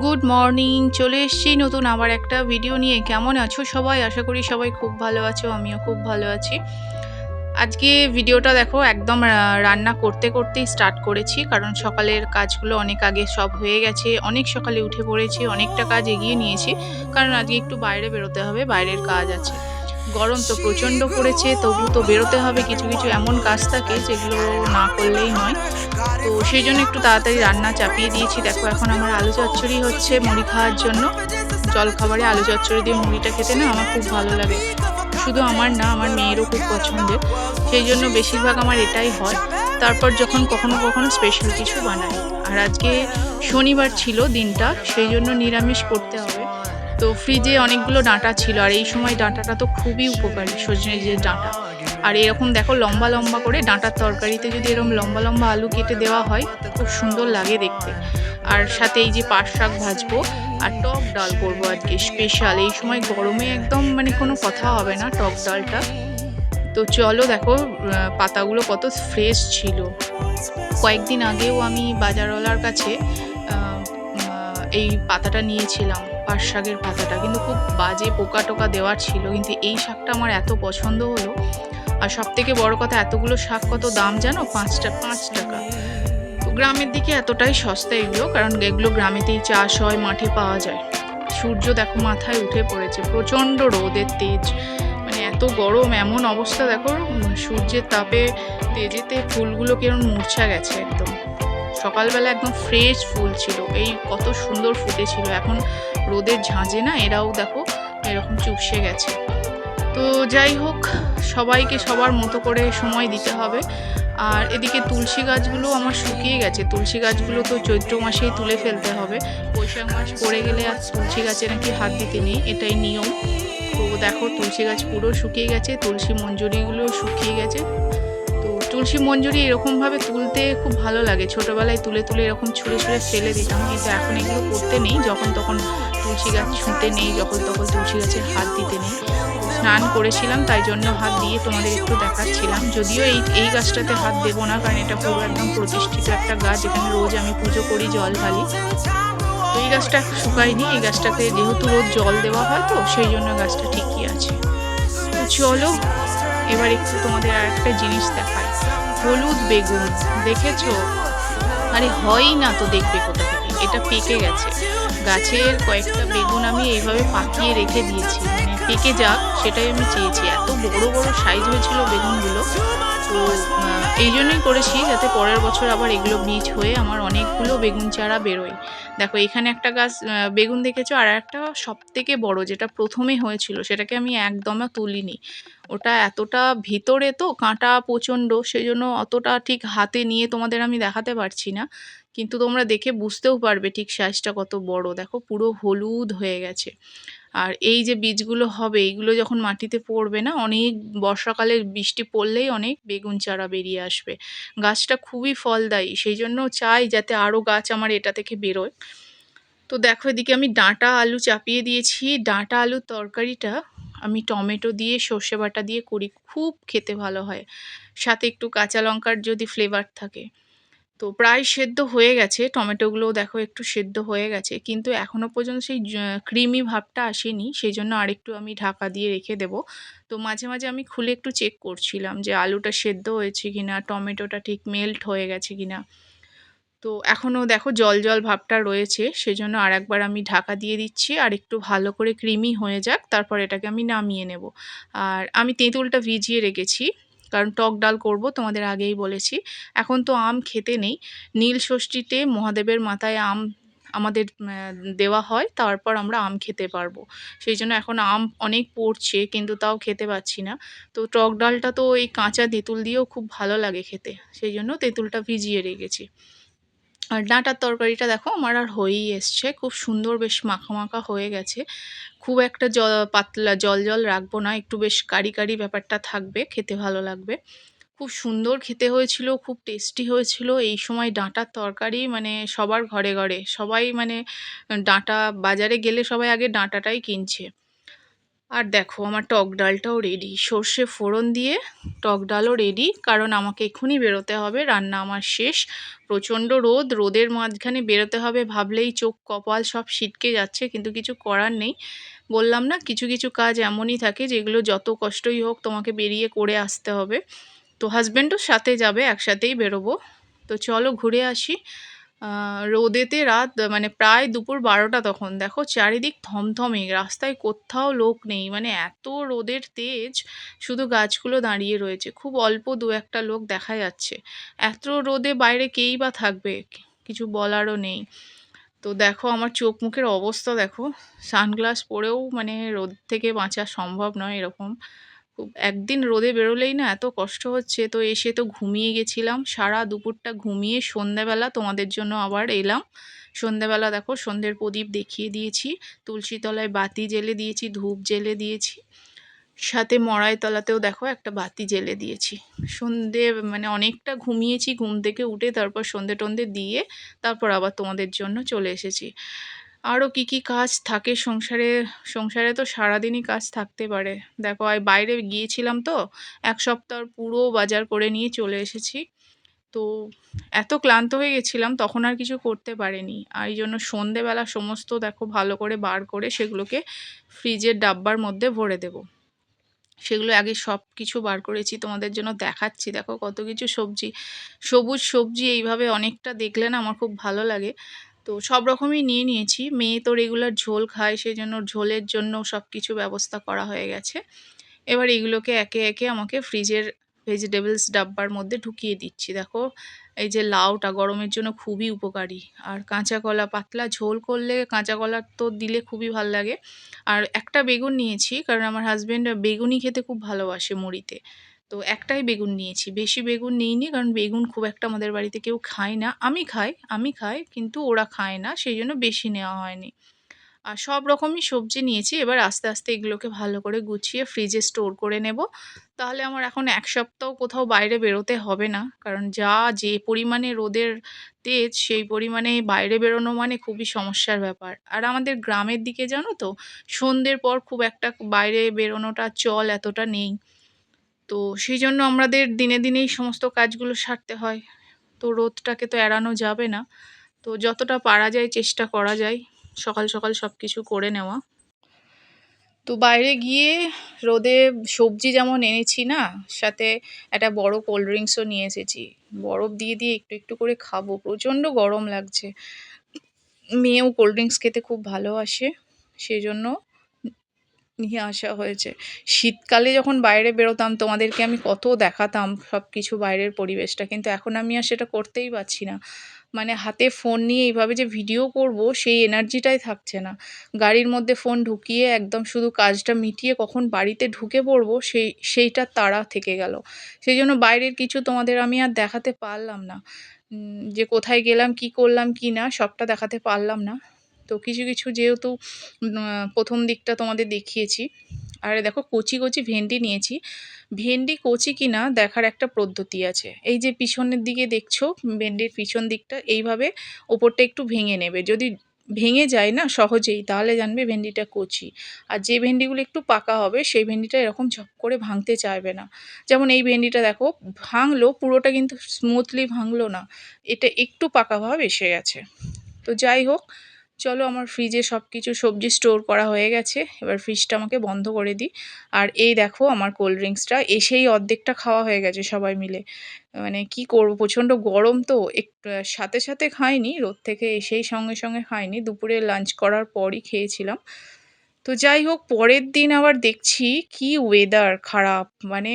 Good morning, চলে এসেছি নতুন আবার একটা ভিডিও নিয়ে। কেমন আছো সবাই? আশা করি সবাই খুব ভালো আছো, আমিও খুব ভালো আছি। আজকে ভিডিওটা দেখো একদম রান্না করতে করতেই স্টার্ট করেছি, কারণ সকালের কাজগুলো অনেক আগে সব হয়ে গেছে। অনেক সকালে উঠে পড়েছি, অনেকটা কাজ এগিয়ে নিয়েছি, কারণ আজকে একটু বাইরে বেরোতে হবে, বাইরের কাজ আছে। গরম তো প্রচণ্ড পড়েছে, তবু তো বেরোতে হবে। কিছু কিছু এমন কাজ থাকে যেগুলো না করলেই নয়। তো সেই জন্য একটু তাড়াতাড়ি রান্না চাপিয়ে দিয়েছি। দেখো এখন আমার আলু চচ্চড়ি হচ্ছে মুড়ি খাওয়ার জন্য। জলখাবারে আলু চচ্চড়ি দিয়ে মুড়িটা খেতে না আমার খুব ভালো লাগে। শুধু আমার না, আমার মেয়েরও খুব পছন্দের। সেই জন্য বেশিরভাগ আমার এটাই হয়। তারপর যখন কখনো কখনো স্পেশাল কিছু বানাই। আর আজকে শনিবার ছিল দিনটা, সেই জন্য নিরামিষ করতে হবে। তো ফ্রিজে অনেকগুলো ডাঁটা ছিল, আর এই সময় ডাঁটাটা তো খুবই উপকারী, সজনে যে ডাঁটা। আর এরকম দেখো লম্বা লম্বা করে ডাঁটার তরকারিতে যদি এরকম লম্বা লম্বা আলু কেটে দেওয়া হয়, খুব সুন্দর লাগে দেখতে। আর সাথে এই যে পাট শাক ভাজবো, আর টক ডাল করবো আজকে স্পেশাল। এই সময় গরমে একদম মানে কোনো কথা হবে না টক ডালটা। তো চলো দেখো, পাতাগুলো কত ফ্রেশ ছিল। কয়েকদিন আগেও আমি বাজারওয়ালার কাছে এই পাতাটা নিয়েছিলাম, পাট শাকের পাতাটা, কিন্তু খুব বাজে পোকা টোকা দেওয়ার ছিল। কিন্তু এই শাকটা আমার এত পছন্দ হলো। আর সব থেকে বড় কথা, এতগুলো শাক কত দাম জানো? 5 টাকা। তো গ্রামের দিকে এতটাই সস্তা এগুলো, কারণ এগুলো গ্রামেতেই চাষ হয়, মাঠে পাওয়া যায়। সূর্য দেখো মাথায় উঠে পড়েছে, প্রচণ্ড রোদের তেজ, মানে এত গরম, এমন অবস্থা দেখো। সূর্যের তাপে তেজেতে ফুলগুলো কেমন মূর্ছা গেছে একদম। সকালবেলা একদম ফ্রেশ ফুল ছিল, এই কত সুন্দর ফুটেছিল। এখন রোদের ঝাঁঝে না এরাও দেখো এরকম চুপসে গেছে। তো যাই হোক, সবাইকে সবার মতো করে সময় দিতে হবে। আর এদিকে তুলসী গাছগুলো আমার শুকিয়ে গেছে। তুলসী গাছগুলো তো চৈত্র মাসেই তুলে ফেলতে হবে। বৈশাখ মাস পড়ে গেলে আর তুলসী গাছে নাকি হাত দিতে নেই, এটাই নিয়ম। তো দেখো তুলসী গাছ পুরো শুকিয়ে গেছে, তুলসী মঞ্জুরিগুলো শুকিয়ে গেছে। তো তুলসী মঞ্জুরি এরকমভাবে তুলতে খুব ভালো লাগে। ছোটোবেলায় তুলে তুলে এরকম ছুঁড়ে ছুঁড়ে ফেলে দিতাম, কিন্তু এখন এগুলো করতে নেই। যখন তখন তুলসী গাছ ছুঁতে নেই, যখন তখন তুলসী গাছের হাত দিতে নেই। স্নান করেছিলাম, তাই জন্য হাত দিয়ে তোমাদের একটু দেখাচ্ছিলাম। যদিও এই গাছটাতে হাত দেবো না, কারণ এটা পুরো একদম প্রতিষ্ঠিত একটা গাছ, যেখানে রোজ আমি পুজো করি, জল ঢালি। তো এই গাছটা শুকায়নি, এই গাছটাতে যেহেতু রোজ জল দেওয়া হয়, তো সেই জন্য গাছটা ঠিকই আছে। তো চলো এবার একটু তোমাদের আর একটা জিনিস দেখাই। হলুদ বেগুন দেখেছো? আরে হয়ই না তো, দেখবে কোথা থেকে? এটা পেকে গেছে। গাছের কয়েকটা বেগুন আমি এইভাবে পাকিয়ে রেখে দিয়েছি, মানে পেকে যাক সেটাই আমি চেয়েছি। এত বড় বড় সাইজ হয়েছিল বেগুনগুলো। তো এই জন্যই করেছি, যাতে পরের বছর আবার এগুলো বীজ হয়ে আমার অনেকগুলো বেগুন চারা বেরোয়। দেখো এখানে একটা গাছ বেগুন দেখেছো, আর একটা সব থেকে বড় যেটা প্রথমে হয়েছিল, সেটাকে আমি একদমও তুলিনি। ওটা এতটা ভিতরে তো কাঁটা প্রচণ্ড, সেই জন্য অতটা ঠিক হাতে নিয়ে তোমাদের আমি দেখাতে পারছি না। কিন্তু তোমরা দেখে বুঝতেও পারবে ঠিক সাইজটা কত বড়। দেখো পুরো হলুদ হয়ে গেছে। আর এই যে বীজগুলো হবে, এইগুলো যখন মাটিতে পড়বে না, অনেক বর্ষাকালে বৃষ্টি পড়লেই অনেক বেগুন চারা বেরিয়ে আসবে। গাছটা খুবই ফলদায়ী, সেই জন্য চাই যাতে আরও গাছ আমার এটা থেকে বেরোয়। তো দেখো এদিকে আমি ডাঁটা আলু চাপিয়ে দিয়েছি। ডাঁটা আলুর তরকারিটা আমি টমেটো দিয়ে সর্ষে বাটা দিয়ে করি, খুব খেতে ভালো হয়। সাথে একটু কাঁচা লঙ্কার যদি ফ্লেভার থাকে। তো প্রায় সেদ্ধ হয়ে গেছে, টমেটোগুলোও দেখো একটু সেদ্ধ হয়ে গেছে, কিন্তু এখনো পর্যন্ত সেই ক্রিমি ভাবটা আসেনি। সেই জন্য আরেকটু আমি ঢাকা দিয়ে রেখে দেবো। তো মাঝে মাঝে আমি খুলে একটু চেক করছিলাম যে আলুটা সেদ্ধ হয়েছে কিনা, টমেটোটা ঠিক মেল্ট হয়ে গেছে কিনা। তো এখনও দেখো জল জল ভাবটা রয়েছে, সেজন্য আরেকবার আমি ঢাকা দিয়ে দিচ্ছি, আর একটু ভালো করে ক্রিমি হয়ে যাক, তারপর এটাকে আমি নামিয়ে নেব। আর আমি তেঁতুলটা ভিজিয়ে রেখেছি, কারণ টক ডাল করব, তোমাদের আগেই বলেছি। এখন তো আম খেতে নেই। নীল ষষ্ঠীতে মহাদেবের মাথায় আম আমাদের দেওয়া হয়, তারপর আমরা আম খেতে পারবো। সেই জন্য এখন আম অনেক পড়ছে, কিন্তু তাও খেতে পাচ্ছি না। তো টক ডালটা তো এই কাঁচা তেঁতুল দিয়েও খুব ভালো লাগে খেতে, সেই জন্য তেঁতুলটা ভিজিয়ে রেখেছি। আর ডাঁটার তরকারিটা দেখো আমার আর হয়েই এসছে, খুব সুন্দর বেশ মাখা মাখা হয়ে গেছে। খুব একটা পাতলা জল জল রাখবো না, একটু বেশ কারি কারি ব্যাপারটা থাকবে, খেতে ভালো লাগবে। খুব সুন্দর খেতে হয়েছিল, খুব টেস্টি হয়েছিল। এই সময় ডাঁটার তরকারি মানে সবার ঘরে ঘরে, সবাই মানে ডাঁটা বাজারে গেলে সবাই আগে ডাঁটাটাই কিনছে। আর দেখো আমার টক ডালটাও রেডি, সর্ষে ফোড়ন দিয়ে টক ডালও রেডি, কারণ আমাকে এক্ষুনি বেরোতে হবে, রান্না আমার শেষ। প্রচণ্ড রোদ, রোদের মাঝখানে বেরোতে হবে ভাবলেই চোখ কপাল সব ছিটকে যাচ্ছে, কিন্তু কিছু করার নেই। বললাম না, কিছু কিছু কাজ এমনই থাকে যেগুলো যত কষ্টই হোক তোমাকে বেরিয়ে করে আসতে হবে। তো হাজব্যান্ডও সাথে যাবে, একসাথেই বেরোবো। তো চলো ঘুরে আসি। রোদেতে রাত মানে প্রায় দুপুর 12টা, তখন দেখো চারিদিক থমথমে, রাস্তায় কোথাও লোক নেই, মানে এত রোদের তেজ, শুধু গাছগুলো দাঁড়িয়ে রয়েছে, খুব অল্প দু একটা লোক দেখা যাচ্ছে। এত রোদে বাইরে কেই বা থাকবে, কিছু বলারও নেই। তো দেখো আমার চোখ মুখের অবস্থা দেখো, সানগ্লাস পরেও মানে রোদ থেকে বাঁচা সম্ভব নয় এরকম। খুব একদিন রোদে বেরোলেই না এত কষ্ট হচ্ছে। তো এসে তো ঘুমিয়ে গেছিলাম, সারা দুপুরটা ঘুমিয়ে সন্ধ্যাবেলা তোমাদের জন্য আবার এলাম। সন্ধ্যাবেলা দেখো সন্ধ্যের প্রদীপ দেখিয়ে দিয়েছি, তুলসী তলায় বাতি জ্বেলে দিয়েছি, ধূপ জ্বেলে দিয়েছি, সাথে মড়াই তলাতেও দেখো একটা বাতি জ্বেলে দিয়েছি। সন্ধে মানে অনেকটা ঘুমিয়েছি, ঘুম থেকে উঠে তারপর সন্ধে টন্ধে দিয়ে তারপর আবার তোমাদের জন্য চলে এসেছি। আরও কি কি কাজ থাকে সংসারে, সংসারে তো সারাদিনই কাজ থাকতে পারে। দেখো বাইরে গিয়েছিলাম তো, এক সপ্তাহ পুরো বাজার করে নিয়ে চলে এসেছি। তো এত ক্লান্ত হয়ে গেছিলাম তখন আর কিছু করতে পারিনি, আর এই জন্য সন্ধেবেলা সমস্ত দেখো ভালো করে বার করে সেগুলোকে ফ্রিজের ডাব্বার মধ্যে ভরে দেবো। সেগুলো আগে সব কিছু বার করেছি, তোমাদের জন্য দেখাচ্ছি। দেখো কত কিছু সবজি, সবুজ সবজি এইভাবে অনেকটা দেখলে না আমার খুব ভালো লাগে। তো সব রকমই নিয়ে নিয়েছি, মেয়ে তো রেগুলার ঝোল খায়, সেই জন্য ঝোলের জন্য সব কিছু ব্যবস্থা করা হয়ে গেছে। এবার এগুলোকে একে একে আমাকে ফ্রিজের ভেজিটেবলস ডাব্বার মধ্যে ঢুকিয়ে দিচ্ছি। দেখো এই যে লাউটা গরমের জন্য খুবই উপকারী, আর কাঁচা কলা, পাতলা ঝোল করলে কাঁচা কলা তো দিলে খুবই ভাল লাগে। আর একটা বেগুন নিয়েছি, কারণ আমার হাজব্যান্ড বেগুনি খেতে খুব ভালোবাসে মুড়িতে। তো একটাই বেগুন নিয়েছি, বেশি বেগুন নিইনি, কারণ বেগুন খুব একটা আমাদের বাড়িতে কেউ খায় না। আমি খাই কিন্তু ওরা খায় না, সেই জন্য বেশি নেওয়া হয়নি। আর সব রকমই সবজি নিয়েছি, এবার আস্তে আস্তে এগুলোকে ভালো করে গুছিয়ে ফ্রিজে স্টোর করে নেব। তাহলে আমার এখন এক সপ্তাহ কোথাও বাইরে বেরোতে হবে না, কারণ যে পরিমাণে রোদের তেজ, সেই পরিমাণে বাইরে বেরোনো মানে খুবই সমস্যার ব্যাপার। আর আমাদের গ্রামের দিকে জানো তো, সন্ধ্যের পর খুব একটা বাইরে বেরোনোটা চল এতটা নেই। তো সেই জন্য আমাদের দিনে দিনেই সমস্ত কাজগুলো সারতে হয়। তো রোদটাকে তো এড়ানো যাবে না, তো যতটা পারা যায় চেষ্টা করা যায় সকাল সকাল সব কিছু করে নেওয়া। তো বাইরে গিয়ে রোদে সবজি যেমন এনেছি না, সাথে একটা বড় কোল্ড ড্রিঙ্কসও নিয়ে এসেছি, বরফ দিয়ে দিয়ে একটু একটু করে খাবো, প্রচণ্ড গরম লাগছে। মেয়েও কোল্ড ড্রিঙ্কস খেতে খুব ভালোবাসে, সেই জন্য নিয়ে আসা হয়েছে। শীতকালে যখন বাইরে বেরোতাম তোমাদেরকে আমি কত দেখাতাম সব কিছু বাইরের পরিবেশটা, কিন্তু এখন আমি আর সেটা করতেই পারছি না। মানে হাতে ফোন নিয়ে এইভাবে যে ভিডিও করব সেই এনার্জিটাই থাকছে না। গাড়ির মধ্যে ফোন ঢুকিয়ে একদম শুধু কাজটা মিটিয়ে কখন বাড়িতে ঢুকে পড়বো সেইটার তাড়া থেকে গেল। সেই জন্য বাইরের কিছু তোমাদের আমি আর দেখাতে পারলাম না। যে কোথায় গেলাম, কি করলাম, কি না, সবটা দেখাতে পারলাম না। তো কিছু কিছু যেহেতু প্রথম দিকটা তোমাদের দেখিয়েছি। আর দেখো কচি কচি ভেন্ডি নিয়েছি। ভেন্ডি কচি কিনা দেখার একটা পদ্ধতি আছে। এই যে পিছনের দিকে দেখছো, ভেন্ডির পিছন দিকটা এইভাবে ওপরটা একটু ভেঙে নেবে। যদি ভেঙে যায় না সহজেই, তাহলে জানবে ভেন্ডিটা কচি। আর যে ভেন্ডিগুলো একটু পাকা হবে সেই ভেন্ডিটা এরকম ঝপ করে ভাঙতে চাইবে না। যেমন এই ভেন্ডিটা দেখো ভাঙলো, পুরোটা কিন্তু স্মুথলি ভাঙলো না, এটা একটু পাকা ভাব এসে গেছে। তো যাই হোক, চলো আমার ফ্রিজে সব কিছু সবজি স্টোর করা হয়ে গেছে, এবার ফ্রিজটা আমাকে বন্ধ করে দিই। আর এই দেখো আমার কোল্ড ড্রিঙ্কসটা এসেই অর্ধেকটা খাওয়া হয়ে গেছে সবাই মিলে। মানে কি করব, প্রচণ্ড গরম তো, একটু সাথে সাথে খাইনি, রোদ থেকে এসেই সঙ্গে সঙ্গে খাইনি, দুপুরে লাঞ্চ করার পরই খেয়েছিলাম। তো যাই হোক, পরের দিন আবার দেখছি কি ওয়েদার খারাপ, মানে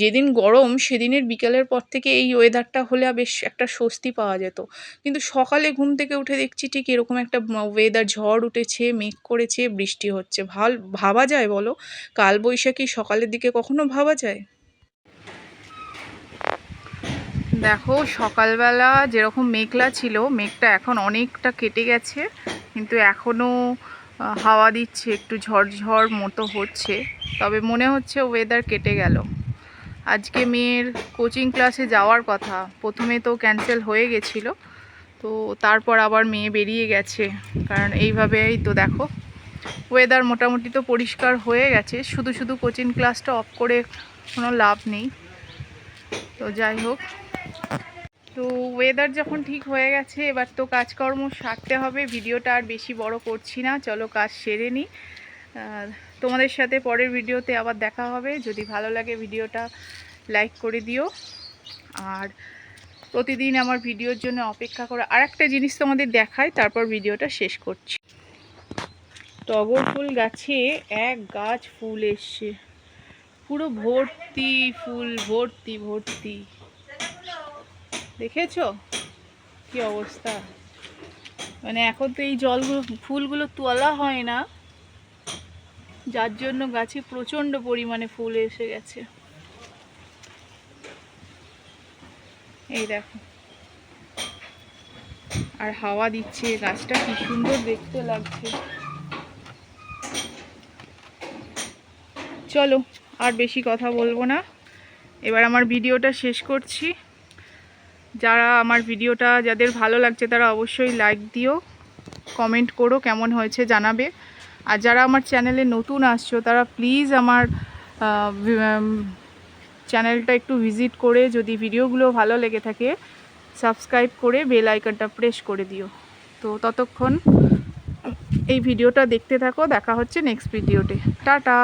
যেদিন গরম সেদিনের বিকেলের পর থেকে এই ওয়েদারটা হলে বেশ একটা স্বস্তি পাওয়া যেত। কিন্তু সকালে ঘুম থেকে উঠে দেখছি ঠিক এরকম একটা ওয়েদার, ঝড় উঠেছে, মেঘ করেছে, বৃষ্টি হচ্ছে। ভাবা যায় বলো, কালবৈশাখী সকালের দিকে কখনো ভাবা যায়? দেখো সকালবেলা যেরকম মেঘলা ছিল, মেঘটা এখন অনেকটা কেটে গেছে, কিন্তু এখনও হাওয়া দিচ্ছে, একটু ঝড়ঝড় মতো হচ্ছে, তবে মনে হচ্ছে ওয়েদার কেটে গেল। আজকে মেয়ের কোচিং ক্লাসে যাওয়ার কথা, প্রথমে তো ক্যান্সেল হয়ে গেছিলো, তো তারপর আবার মেয়ে বেরিয়ে গেছে, কারণ এইভাবেই তো দেখো ওয়েদার মোটামুটি তো পরিষ্কার হয়ে গেছে, শুধু শুধু কোচিং ক্লাসটা অফ করে কোনো লাভ নেই। তো যাই হোক, তো ওয়েদার যখন ঠিক হয়ে গেছে এবার তো কাজকর্ম সারতে হবে। ভিডিওটা আর বেশি বড় করছি না, চলো কাজ সেরে নিই। তোমাদের সাথে পরের ভিডিওতে আবার দেখা হবে। যদি ভালো লাগে ভিডিওটা লাইক করে দিও, আর প্রতিদিন আমার ভিডিওর জন্য অপেক্ষা করো। আর একটা জিনিস তোমাদের দেখাই, তারপর ভিডিওটা শেষ করছি। টগর ফুল গাছে এক গাছ ফুল এসছে, পুরো ভর্তি ফুল, ভর্তি ভর্তি। দেখেছো কি অবস্থা? মানে এখন তো এই জলগুলো, ফুলগুলো তোলা হয় না, যার জন্য গাছে প্রচণ্ড পরিমাণে ফুল এসে গেছে। এই দেখো, আর হাওয়া দিচ্ছে, গাছটা কি সুন্দর দেখতে লাগছে। চলো আর বেশি কথা বলবো না, এবার আমার ভিডিওটা শেষ করছি। যারা আমার ভিডিওটা, যাদের ভালো লাগছে তারা অবশ্যই লাইক দিও, কমেন্ট করো কেমন হয়েছে জানাবে। আর যারা আমার চ্যানেলে নতুন আসছো তারা প্লিজ আমার চ্যানেলটা একটু ভিজিট করে, যদি ভিডিওগুলো ভালো লেগে থাকে সাবস্ক্রাইব করে বেল আইকনটা প্রেস করে দিও। তো ততক্ষণ এই ভিডিওটা দেখতে থাকো, দেখা হচ্ছে নেক্সট ভিডিওতে। টাটা।